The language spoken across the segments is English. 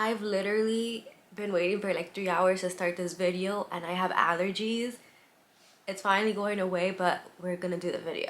I've literally been waiting for like 3 hours to start this video and I have allergies. It's finally going away, but we're gonna do the video.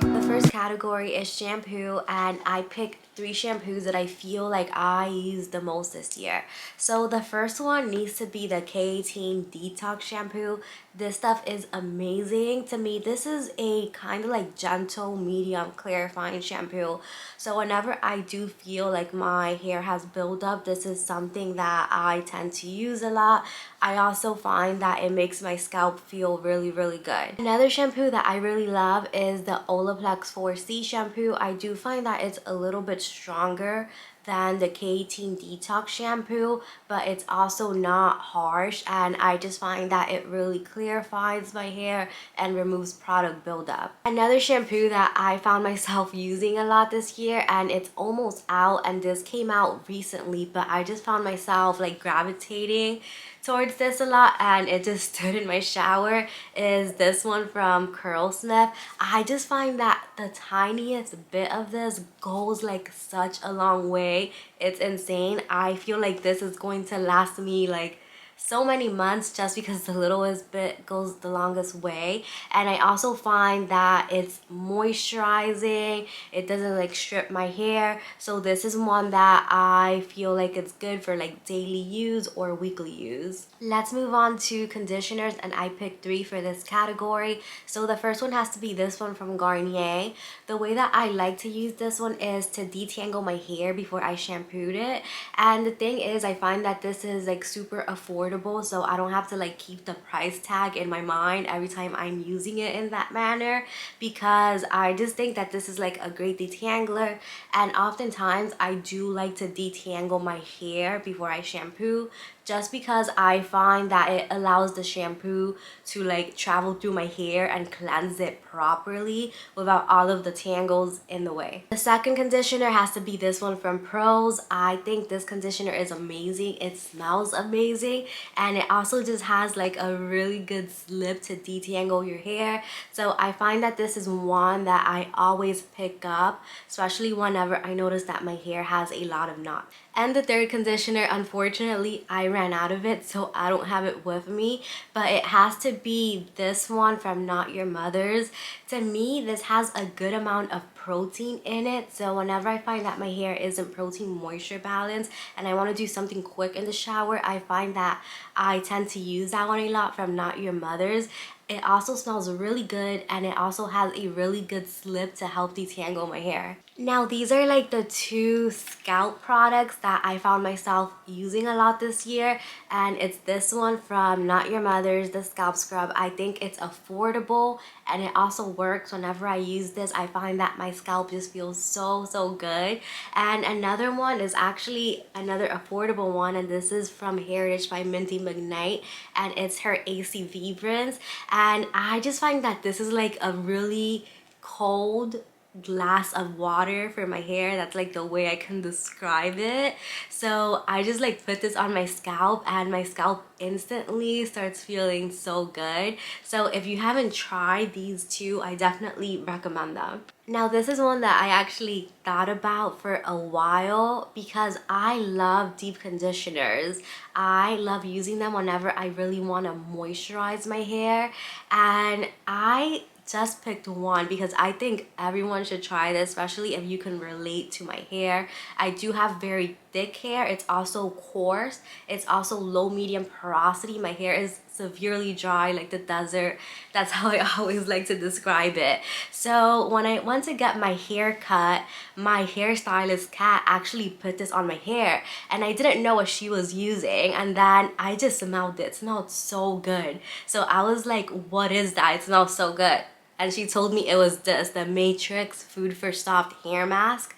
The first category is shampoo, and I picked 3 shampoos that I feel like I use the most this year. So the first one needs to be the K18 Detox Shampoo. This stuff is amazing. To me, this is a kind of like gentle, medium, clarifying shampoo. So whenever I do feel like my hair has built up, this is something that I tend to use a lot. I also find that it makes my scalp feel really, really good. Another shampoo that I really love is the Olaplex 4C shampoo. I do find that it's a little bit stronger than the K18 Detox shampoo, but it's also not harsh, and I just find that it really clarifies my hair and removes product buildup. Another shampoo that I found myself using a lot this year, and it's almost out, and this came out recently, but I just found myself like gravitating towards this a lot, and it just stood in my shower, is this one from Curlsmith. I just find that the tiniest bit of this goes like such a long way. It's insane. I feel like this is going to last me like so many months just because the littlest bit goes the longest way. And I also find that it's moisturizing, it doesn't like strip my hair. So this is one that I feel like it's good for like daily use or weekly use. Let's move on to conditioners, and I picked 3 for this category. So the first one has to be this one from Garnier. The way that I like to use this one is to detangle my hair before I shampooed it. And the thing is, I find that this is like super affordable, so I don't have to like keep the price tag in my mind every time I'm using it in that manner, because I just think that this is like a great detangler. And oftentimes I do like to detangle my hair before I shampoo, just because I find that it allows the shampoo to like travel through my hair and cleanse it properly without all of the tangles in the way. The second conditioner has to be this one from Pros. I think this conditioner is amazing. It smells amazing, and it also just has like a really good slip to detangle your hair. So I find that this is one that I always pick up, especially whenever I notice that my hair has a lot of knots. And the third conditioner, unfortunately, I ran out of it, so I don't have it with me, but it has to be this one from Not Your Mother's. To me, this has a good amount of protein in it, so whenever I find that my hair isn't protein moisture balanced and I want to do something quick in the shower, I find that I tend to use that one a lot from Not Your Mother's. It also smells really good, and it also has a really good slip to help detangle my hair. Now, these are like the 2 scalp products that I found myself using a lot this year, and it's this one from Not Your Mother's, the scalp scrub. I think it's affordable, and it also works. Whenever I use this, I find that my scalp just feels so good. And another one is actually another affordable one, and this is from Heritage by Minty McKnight, and it's her ACV rinse. And I just find that this is like a really cold glass of water for my hair. That's like the way I can describe it. So I just like put this on my scalp, and my scalp instantly starts feeling so good. So if you haven't tried these 2, I definitely recommend them. Now, this is one that I actually thought about for a while because I love deep conditioners. I love using them whenever I really want to moisturize my hair, and I just picked one because I think everyone should try this, especially if you can relate to my hair. I do have very thick hair. It's also coarse. It's also low medium porosity. My hair is severely dry like the desert. That's how I always like to describe it. So when I went to get my hair cut, my hairstylist Kat actually put this on my hair, and I didn't know what she was using, and then I just smelled it. It smelled so good. So I was like, what is that? It smells so good. And she told me it was this, the Matrix Food for Soft Hair Mask.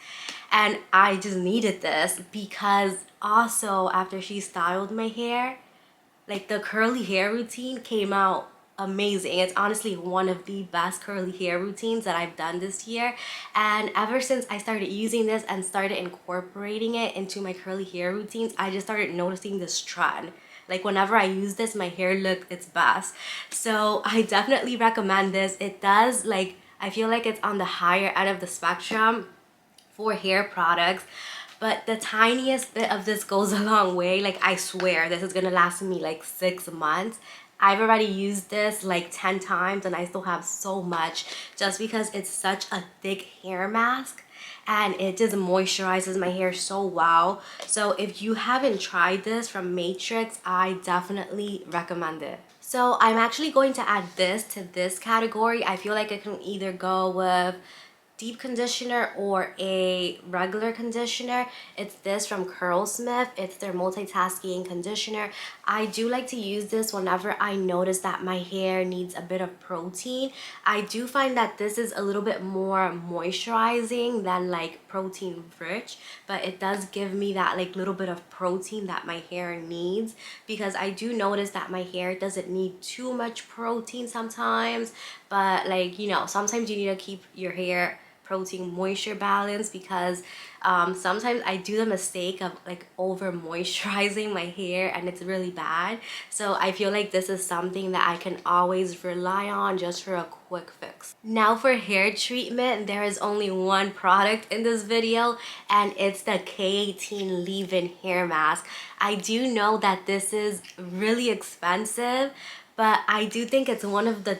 And I just needed this because also after she styled my hair, like the curly hair routine came out amazing. It's honestly one of the best curly hair routines that I've done this year. And ever since I started using this and started incorporating it into my curly hair routines, I just started noticing this trend. Like whenever I use this, my hair looked its best. So I definitely recommend this. It does, like, I feel like it's on the higher end of the spectrum for hair products, but the tiniest bit of this goes a long way. Like, I swear this is gonna last me like 6 months. I've already used this like 10 times and I still have so much, just because it's such a thick hair mask and it just moisturizes my hair so well. So if you haven't tried this from Matrix, I definitely recommend it. So I'm actually going to add this to this category. I feel like it can either go with deep conditioner or a regular conditioner. It's this from Curlsmith. It's their multitasking conditioner. I do like to use this whenever I notice that my hair needs a bit of protein. I do find that this is a little bit more moisturizing than like protein rich, but it does give me that like little bit of protein that my hair needs, because I do notice that my hair doesn't need too much protein sometimes, but like, you know, sometimes you need to keep your hair protein moisture balance, because sometimes I do the mistake of like over moisturizing my hair and it's really bad. So I feel like this is something that I can always rely on just for a quick fix. Now for hair treatment, there is only one product in this video, and it's the K18 leave-in hair mask. I do know that this is really expensive, but I do think it's one of the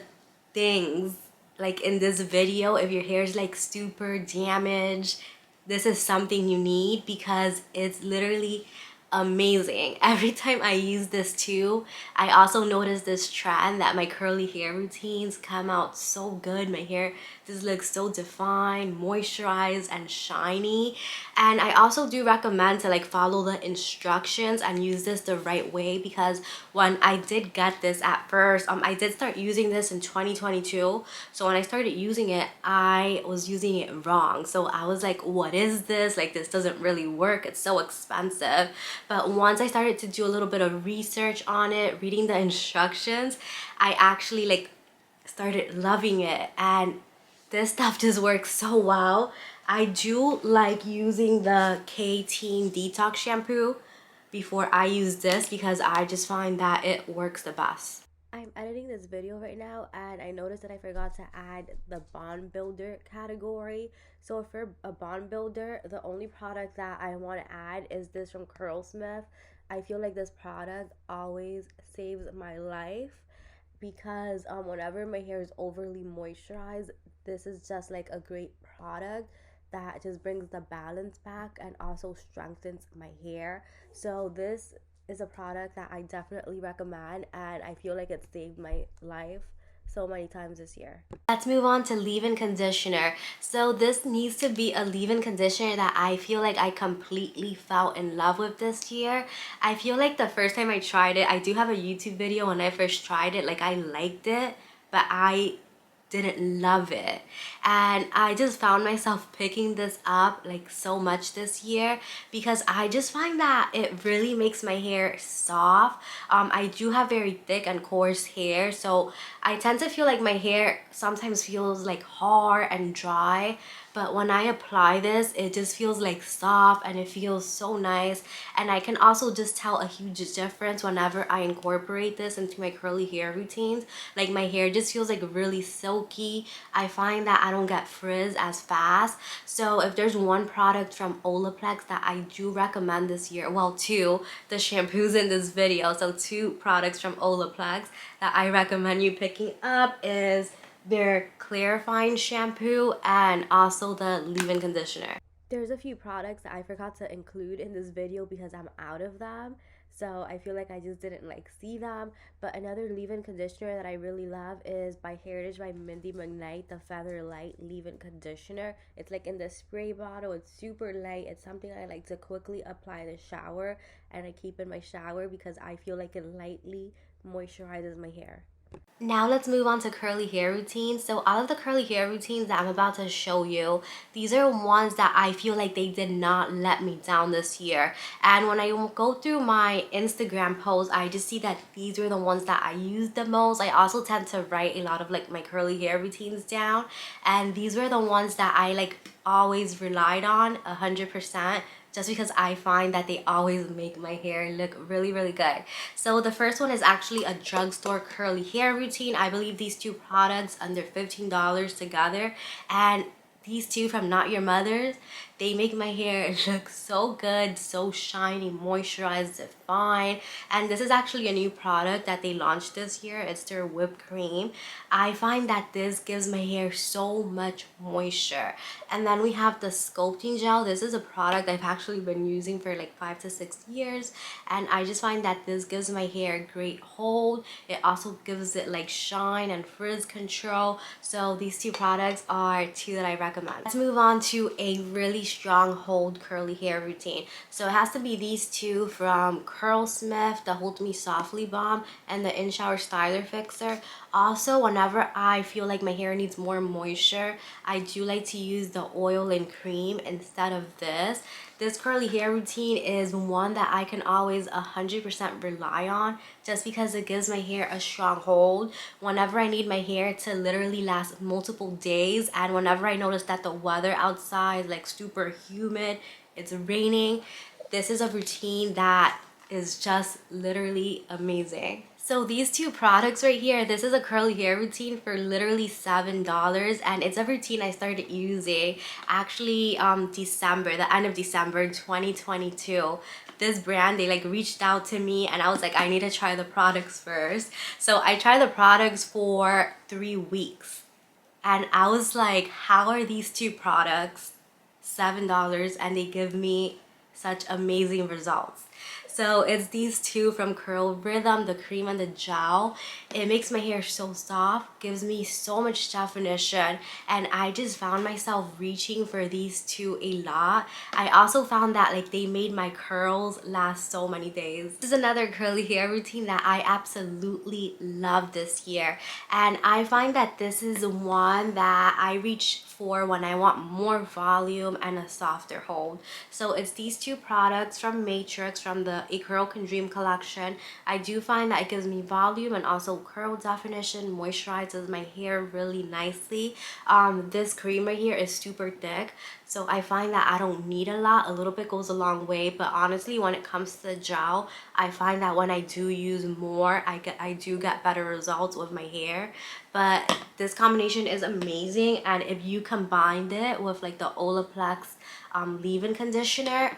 things, like in this video, if your hair is like super damaged, this is something you need, because it's literally amazing. Every time I use this too, I also notice this trend that my curly hair routines come out so good. My hair just looks so defined, moisturized, and shiny. And I also do recommend to like follow the instructions and use this the right way, because when I did get this at first, I did start using this in 2022. So when I started using it, I was using it wrong. So I was like, what is this? Like, this doesn't really work. It's so expensive. But once I started to do a little bit of research on it, reading the instructions, I actually like started loving it, and this stuff just works so well. I do like using the K18 detox shampoo before I use this, because I just find that it works the best. I'm editing this video right now and I noticed that I forgot to add the bond builder category. So for a bond builder, the only product that I want to add is this from Curlsmith. I feel like this product always saves my life, because whenever my hair is overly moisturized, this is just like a great product that just brings the balance back and also strengthens my hair. So this is a product that I definitely recommend, and I feel like it saved my life so many times this year. Let's move on to leave-in conditioner. So this needs to be a leave-in conditioner that I feel like I completely fell in love with this year. I feel like the first time I tried it, I do have a YouTube video when I first tried it, like I liked it, but I didn't love it, and I just found myself picking this up like so much this year, because I just find that it really makes my hair soft. I do have very thick and coarse hair, so I tend to feel like my hair sometimes feels like hard and dry, but when I apply this, it just feels like soft and it feels so nice. And I can also just tell a huge difference whenever I incorporate this into my curly hair routines. Like, my hair just feels like really silky. I find that I don't get frizz as fast. So if there's one product from Olaplex that I do recommend this year, well, two, the shampoos in this video, so two products from Olaplex that I recommend you picking up is their clarifying shampoo and also the leave-in conditioner. There's a few products that I forgot to include in this video because I'm out of them, so I feel like I just didn't like see them. But another leave-in conditioner that I really love is by Heritage by Mindy McKnight, the Feather Light leave-in conditioner. It's like in the spray bottle. It's super light. It's something I like to quickly apply in the shower, and I keep in my shower because I feel like it lightly moisturizes my hair. Now let's move on to curly hair routines. So all of the curly hair routines that I'm about to show you, these are ones that I feel like they did not let me down this year. And when I go through my Instagram posts, I just see that these were the ones that I used the most. I also tend to write a lot of like my curly hair routines down, and these were the ones that I like always relied on 100%, just because I find that they always make my hair look really, really good. So the first one is actually a drugstore curly hair routine. I believe these two products under $15 together, and these two from Not Your Mother's, They make my hair look so good, so shiny, moisturized, defined. And this is actually a new product that they launched this year. It's their whipped cream. I find that this gives my hair so much moisture. And then we have the sculpting gel. This is a product I've actually been using for like 5 to 6 years. And I just find that this gives my hair a great hold. It also gives it like shine and frizz control. So these two products are two that I recommend. Let's move on to a really strong hold curly hair routine. So it has to be these two from Curlsmith, the Hold Me Softly Balm and the In Shower Styler Fixer. Also, whenever I feel like my hair needs more moisture, I do like to use the oil and cream instead of this. This curly hair routine is one that I can always 100% rely on just because it gives my hair a strong hold. Whenever I need my hair to literally last multiple days, and whenever I notice that the weather outside is like super humid, it's raining, this is a routine that is just literally amazing. So these two products right here, this is a curly hair routine for literally $7, and it's a routine I started using actually December, the end of December 2022. This brand, they like reached out to me and I was like, I need to try the products first. So I tried the products for 3 weeks and I was like, how are these two products $7 and they give me such amazing results? So it's these two from Curl Rhythm, the cream and the gel. It makes my hair so soft, gives me so much definition, and I just found myself reaching for these two a lot. I also found that like they made my curls last so many days. This is another curly hair routine that I absolutely love this year, and I find that this is one that I reach for when I want more volume and a softer hold. So it's these two products from Matrix from the A Curl Can Dream collection. I do find that it gives me volume and also curl definition, moisturizes my hair really nicely. This cream right here is super thick, so I find that I don't need a lot. A little bit goes a long way, but honestly when it comes to the gel, I find that when I do use more, I do get better results with my hair. But this combination is amazing, and if you combined it with like the Olaplex leave-in conditioner,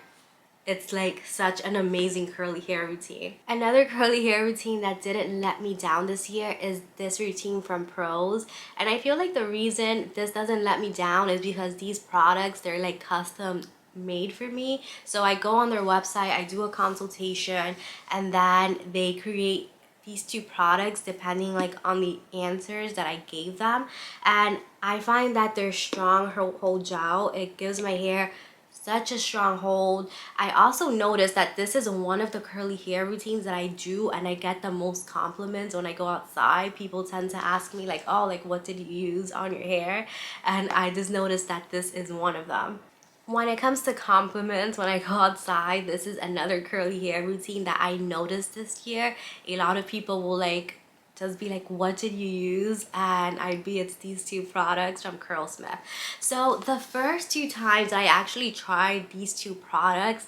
it's like such an amazing curly hair routine. Another curly hair routine that didn't let me down this year is this routine from Pros. And I feel like the reason this doesn't let me down is because these products, they're like custom made for me. So I go on their website, I do a consultation, and then they create these two products depending like on the answers that I gave them. And I find that their strong hold gel, it gives my hair such a strong hold. I also noticed that this is one of the curly hair routines that I do and I get the most compliments when I go outside. People tend to ask me like, oh, like what did you use on your hair? And I just noticed that this is one of them. When it comes to compliments, when I go outside, this is another curly hair routine that I noticed this year. A lot of people will like just be like, what did you use? And it's these two products from Curlsmith. So the first 2 times I actually tried these two products,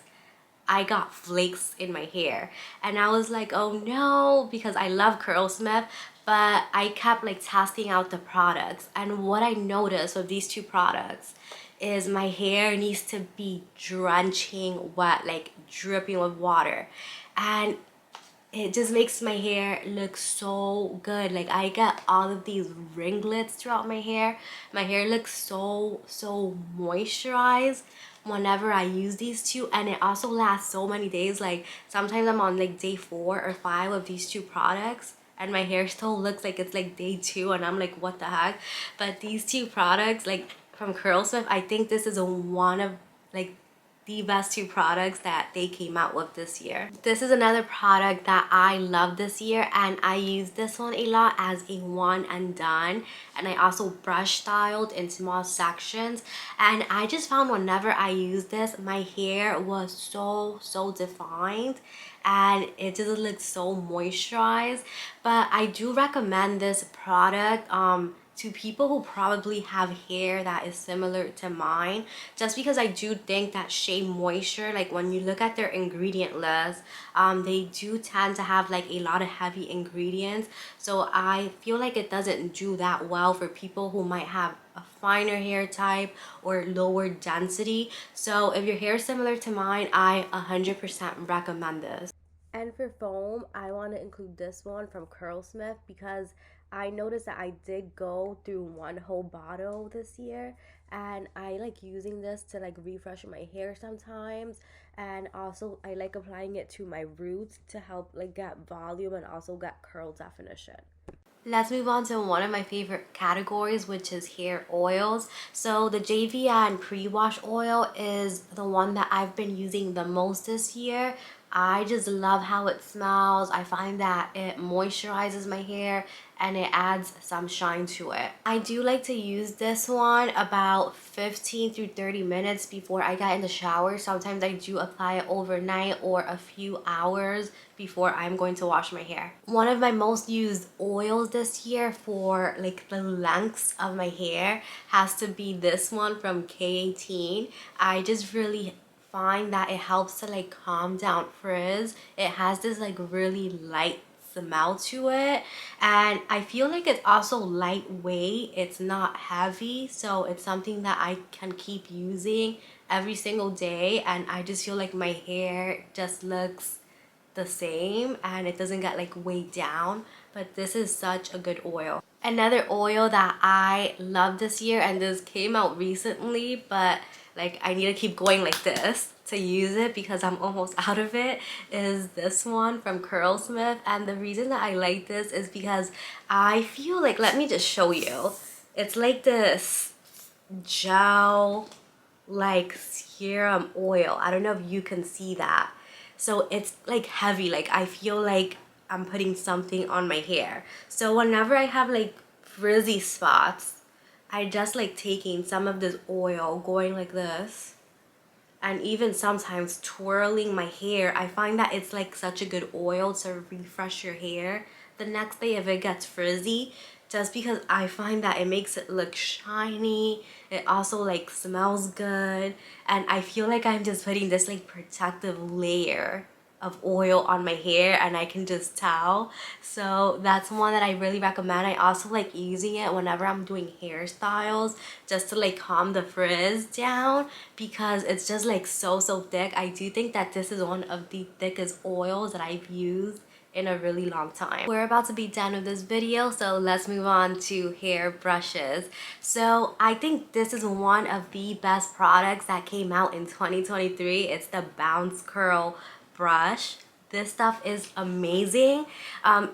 I got flakes in my hair. And I was like, oh no, because I love Curlsmith, but I kept like testing out the products. And what I noticed with these two products is my hair needs to be drenching wet, like dripping with water. And it just makes my hair look so good. Like I get all of these ringlets throughout my hair. My hair looks so moisturized whenever I use these two, and it also lasts so many days. Like sometimes I'm on like day 4 or 5 of these two products and my hair still looks like it's like day 2 and I'm like, what the heck? But these two products like from Curlsmith, I think this is one of like the best 2 products that they came out with this year. This is another product that I love this year, and I use this one a lot as a one and done, and I also brush styled in small sections, and I just found whenever I use this, my hair was so defined and it just looks so moisturized. But I do recommend this product to people who probably have hair that is similar to mine, just because I do think that Shea Moisture, like when you look at their ingredient list, they do tend to have like a lot of heavy ingredients. So I feel like it doesn't do that well for people who might have a finer hair type or lower density. So if your hair is similar to mine, I 100% recommend this. And for foam, I want to include this one from Curlsmith because I noticed that I did go through one whole bottle this year, and I like using this to like refresh my hair sometimes, and also I like applying it to my roots to help like get volume and also get curl definition. Let's move on to one of my favorite categories, which is hair oils. So the JVN pre-wash oil is the one that I've been using the most this year. I just love how it smells. I find that it moisturizes my hair and it adds some shine to it. I do like to use this one about 15 through 30 minutes before I get in the shower. Sometimes I do apply it overnight or a few hours before I'm going to wash my hair. One of my most used oils this year for like the lengths of my hair has to be this one from K18. I just really find that it helps to like calm down frizz. It has this like really light smell to it, and I feel like it's also lightweight. It's not heavy, so it's something that I can keep using every single day, and I just feel like my hair just looks the same and it doesn't get like weighed down. But this is such a good oil. Another oil that I love this year, and this came out recently, but like I need to keep going like this to use it because I'm almost out of it, is this one from Curlsmith. And the reason that I like this is because I feel like, let me just show you, it's like this gel like serum oil. I don't know if you can see that. So it's like heavy, like I feel like I'm putting something on my hair. So whenever I have like frizzy spots, I just like taking some of this oil, going like this, and even sometimes twirling my hair. I find that it's like such a good oil to refresh your hair the next day if it gets frizzy, just because I find that it makes it look shiny. It also like smells good, and I feel like I'm just putting this like protective layer of oil on my hair, and I can just tell. So that's one that I really recommend. I also like using it whenever I'm doing hairstyles just to like calm the frizz down because it's just like so thick. I do think that this is one of the thickest oils that I've used in a really long time. We're about to be done with this video, so let's move on to hair brushes. So I think this is one of the best products that came out in 2023. It's the Bounce Curl brush. This stuff is amazing.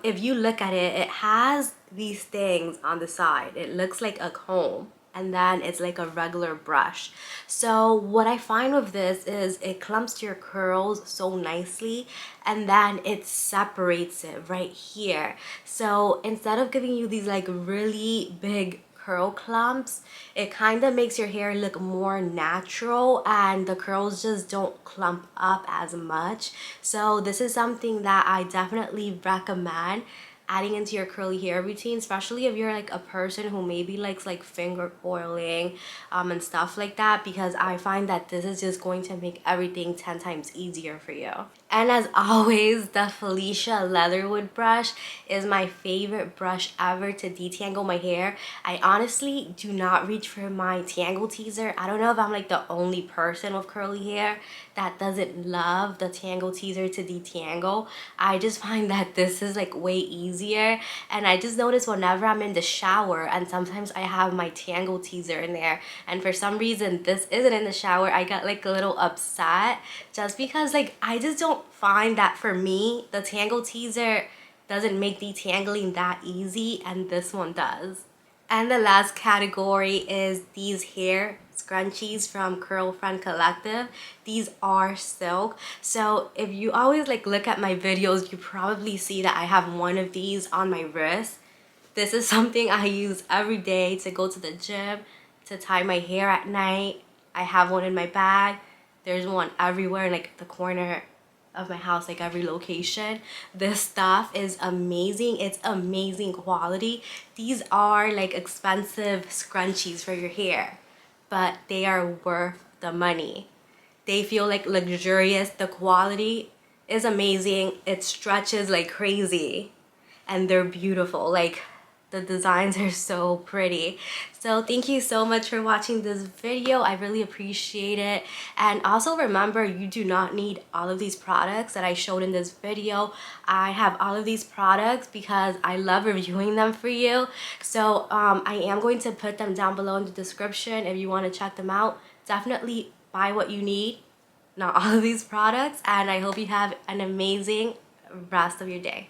If you look at it, it has these things on the side. It looks like a comb, and then it's like a regular brush. So what I find with this is it clumps your curls so nicely, and then it separates it right here. So instead of giving you these like really big curl clumps, it kind of makes your hair look more natural and the curls just don't clump up as much. So this is something that I definitely recommend adding into your curly hair routine, especially if you're like a person who maybe likes like finger oiling and stuff like that, because I find that this is just going to make everything 10 times easier for you. And as always, the Felicia Leatherwood brush is my favorite brush ever to detangle my hair. I honestly do not reach for my tangle teaser. I don't know if I'm like the only person with curly hair that doesn't love the tangle teaser to detangle. I just find that this is like way easier, and I just notice whenever I'm in the shower and sometimes I have my tangle teaser in there and for some reason this isn't in the shower, I get like a little upset just because like I just don't find that for me the tangle teaser doesn't make detangling that easy, and this one does. And the last category is these hair scrunchies from Curl Friend Collective. These are silk. So if you always like look at my videos, you probably see that I have one of these on my wrist. This is something I use every day to go to the gym, to tie my hair at night. I have one in my bag. There's one everywhere in like the corner of my house, like every location. This stuff is amazing. It's amazing quality. These are like expensive scrunchies for your hair, but they are worth the money. They feel like luxurious. The quality is amazing. It stretches like crazy, and they're beautiful. Like the designs are so pretty. So thank you so much for watching this video. I really appreciate it. And also remember, you do not need all of these products that I showed in this video. I have all of these products because I love reviewing them for you. So I am going to put them down below in the description if you want to check them out. Definitely buy what you need, not all of these products. And I hope you have an amazing rest of your day.